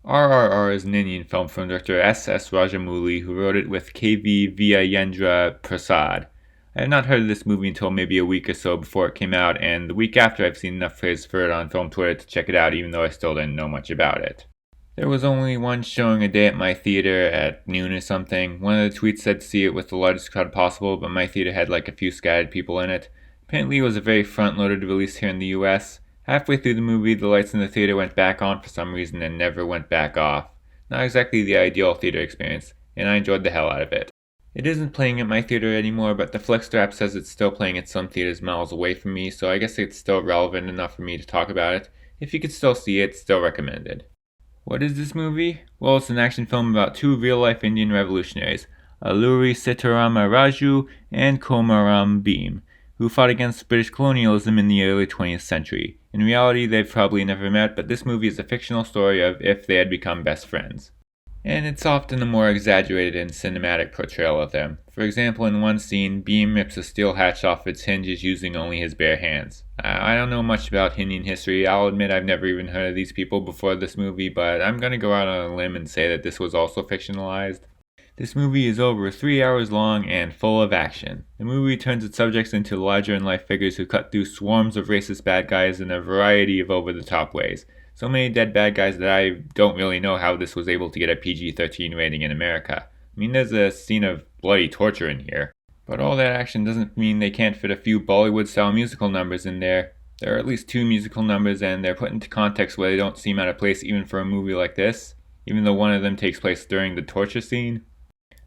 RRR is an Indian film from director S.S. Rajamouli, who wrote it with K.V. Vyayendra Prasad. I had not heard of this movie until maybe a week or so before it came out, and the week after I've seen enough praise for it on film Twitter to check it out, even though I still didn't know much about it. There was only one showing a day at my theater at noon or something. One of the tweets said to see it with the largest crowd possible, but my theater had like a few scattered people in it. Apparently it was a very front-loaded release here in the US. Halfway through the movie, the lights in the theater went back on for some reason and never went back off. Not exactly the ideal theater experience, and I enjoyed the hell out of it. It isn't playing at my theater anymore, but the Flixster app says it's still playing at some theaters miles away from me, so I guess it's still relevant enough for me to talk about it. If you could still see it, still recommended. What is this movie? Well, it's an action film about two real-life Indian revolutionaries, Alluri Sitarama Raju and Komaram Bhim, who fought against British colonialism in the early 20th century. In reality, they've probably never met, but this movie is a fictional story of if they had become best friends. And it's often a more exaggerated and cinematic portrayal of them. For example, in one scene, Bhim rips a steel hatch off its hinges using only his bare hands. I don't know much about Indian history. I'll admit I've never even heard of these people before this movie, but I'm gonna go out on a limb and say that this was also fictionalized. This movie is over 3 hours long and full of action. The movie turns its subjects into larger-in-life figures who cut through swarms of racist bad guys in a variety of over-the-top ways. So many dead bad guys that I don't really know how this was able to get a PG-13 rating in America. I mean, there's a scene of bloody torture in here. But all that action doesn't mean they can't fit a few Bollywood-style musical numbers in there. There are at least 2 musical numbers, and they're put into context where they don't seem out of place even for a movie like this, even though one of them takes place during the torture scene.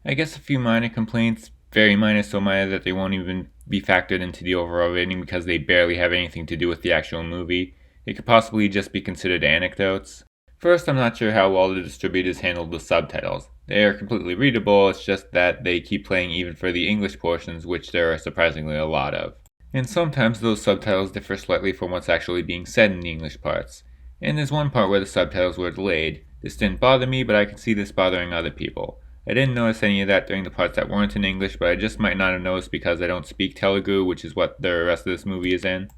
I guess a few minor complaints, very minor, so minor that they won't even be factored into the overall rating because they barely have anything to do with the actual movie. They could possibly just be considered anecdotes. First, I'm not sure how well the distributors handled the subtitles. They are completely readable, it's just that they keep playing even for the English portions, which there are surprisingly a lot of. And sometimes those subtitles differ slightly from what's actually being said in the English parts. And there's one part where the subtitles were delayed. This didn't bother me, but I can see this bothering other people. I didn't notice any of that during the parts that weren't in English, but I just might not have noticed because I don't speak Telugu, which is what the rest of this movie is in.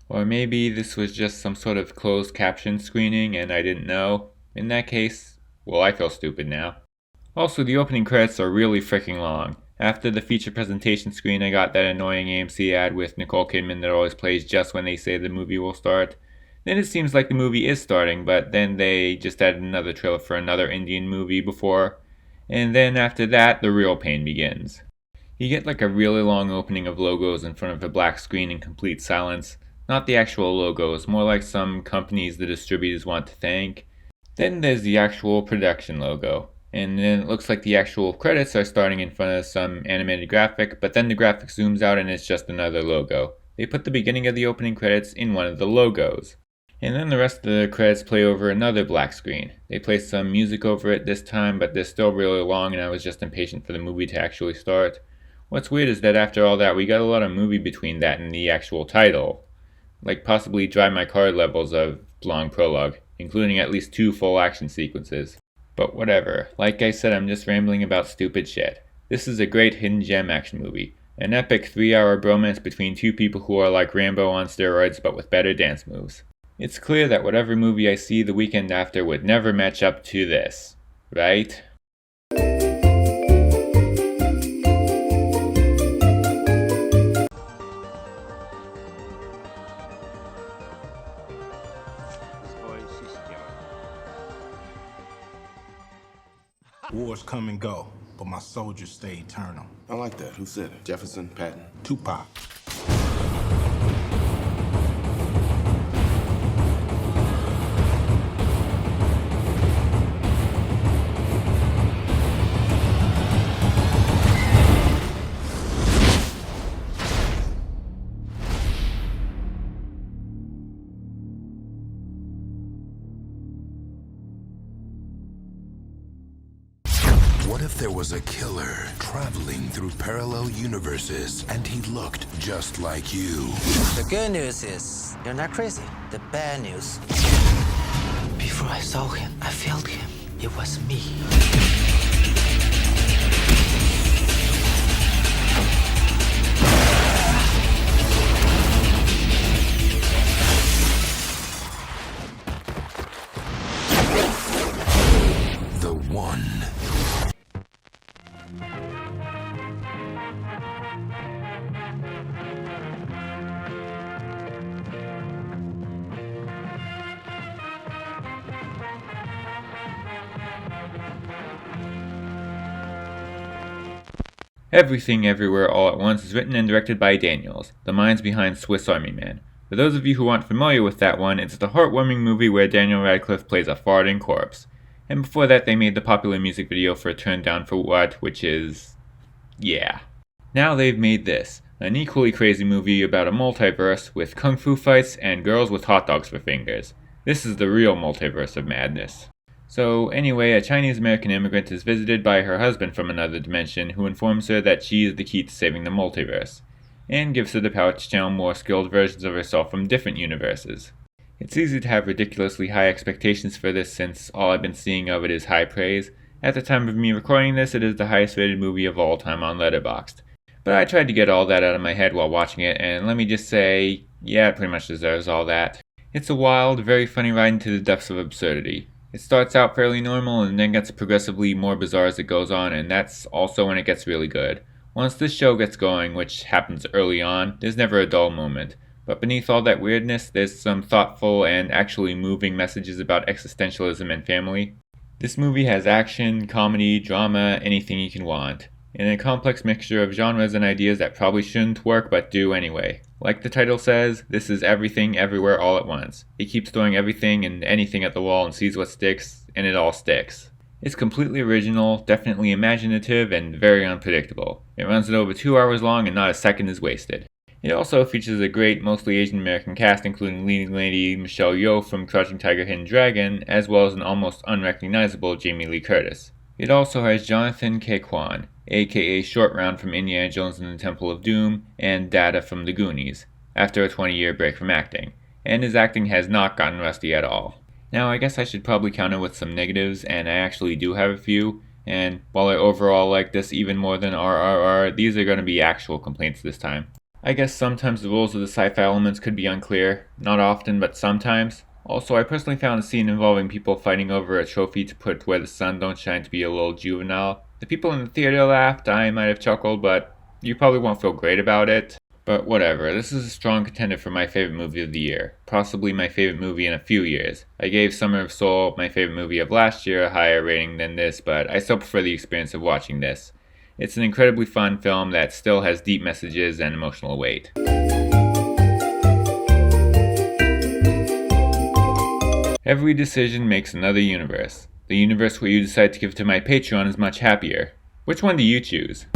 Or maybe this was just some sort of closed caption screening and I didn't know. In that case, well, I feel stupid now. Also, the opening credits are really freaking long. After the feature presentation screen, I got that annoying AMC ad with Nicole Kidman that always plays just when they say the movie will start. Then it seems like the movie is starting, but then they just added another trailer for another Indian movie before. And then after that, the real pain begins. You get like a really long opening of logos in front of a black screen in complete silence. Not the actual logos, more like some companies the distributors want to thank. Then there's the actual production logo. And then it looks like the actual credits are starting in front of some animated graphic, but then the graphic zooms out and it's just another logo. They put the beginning of the opening credits in one of the logos. And then the rest of the credits play over another black screen. They play some music over it this time, but they're still really long and I was just impatient for the movie to actually start. What's weird is that after all that, we got a lot of movie between that and the actual title. Like possibly Drive My Car levels of long prologue, including at least 2 full action sequences. But whatever, like I said, I'm just rambling about stupid shit. This is a great hidden gem action movie. An epic 3-hour bromance between 2 people who are like Rambo on steroids but with better dance moves. It's clear that whatever movie I see the weekend after would never match up to this, right? Wars come and go, but my soldiers stay eternal. I like that. Who said it? Jefferson, Patton? Tupac. What if there was a killer traveling through parallel universes and he looked just like you? The good news is, you're not crazy. The bad news, before I saw him, I felt him. It was me. Everything Everywhere All at Once is written and directed by Daniels, the minds behind Swiss Army Man. For those of you who aren't familiar with that one, it's the heartwarming movie where Daniel Radcliffe plays a farting corpse. And before that, they made the popular music video for Turn Down for What, which is... yeah. Now they've made this, an equally crazy movie about a multiverse with kung fu fights and girls with hot dogs for fingers. This is the real multiverse of madness. So anyway, a Chinese-American immigrant is visited by her husband from another dimension who informs her that she is the key to saving the multiverse, and gives her the power to channel more skilled versions of herself from different universes. It's easy to have ridiculously high expectations for this since all I've been seeing of it is high praise. At the time of me recording this, it is the highest rated movie of all time on Letterboxd. But I tried to get all that out of my head while watching it, and let me just say, yeah, it pretty much deserves all that. It's a wild, very funny ride into the depths of absurdity. It starts out fairly normal and then gets progressively more bizarre as it goes on, and that's also when it gets really good. Once this show gets going, which happens early on, there's never a dull moment. But beneath all that weirdness, there's some thoughtful and actually moving messages about existentialism and family. This movie has action, comedy, drama, anything you can want, in a complex mixture of genres and ideas that probably shouldn't work but do anyway. Like the title says, this is everything everywhere all at once. It keeps throwing everything and anything at the wall and sees what sticks, and it all sticks. It's completely original, definitely imaginative, and very unpredictable. It runs at over 2 hours long and not a second is wasted. It also features a great, mostly Asian American cast including leading lady Michelle Yeoh from Crouching Tiger, Hidden Dragon, as well as an almost unrecognizable Jamie Lee Curtis. It also has Jonathan Ke Quan, aka Short Round from Indiana Jones and the Temple of Doom, and Data from The Goonies, after a 20-year break from acting, and his acting has not gotten rusty at all. Now I guess I should probably counter with some negatives, and I actually do have a few, and while I overall like this even more than RRR, these are going to be actual complaints this time. I guess sometimes the rules of the sci-fi elements could be unclear, not often but sometimes. Also, I personally found a scene involving people fighting over a trophy to put where the sun don't shine to be a little juvenile. The people in the theater laughed, I might have chuckled, but you probably won't feel great about it. But whatever, this is a strong contender for my favorite movie of the year, possibly my favorite movie in a few years. I gave Summer of Soul, my favorite movie of last year, a higher rating than this, but I still prefer the experience of watching this. It's an incredibly fun film that still has deep messages and emotional weight. Every decision makes another universe. The universe where you decide to give to my Patreon is much happier. Which one do you choose?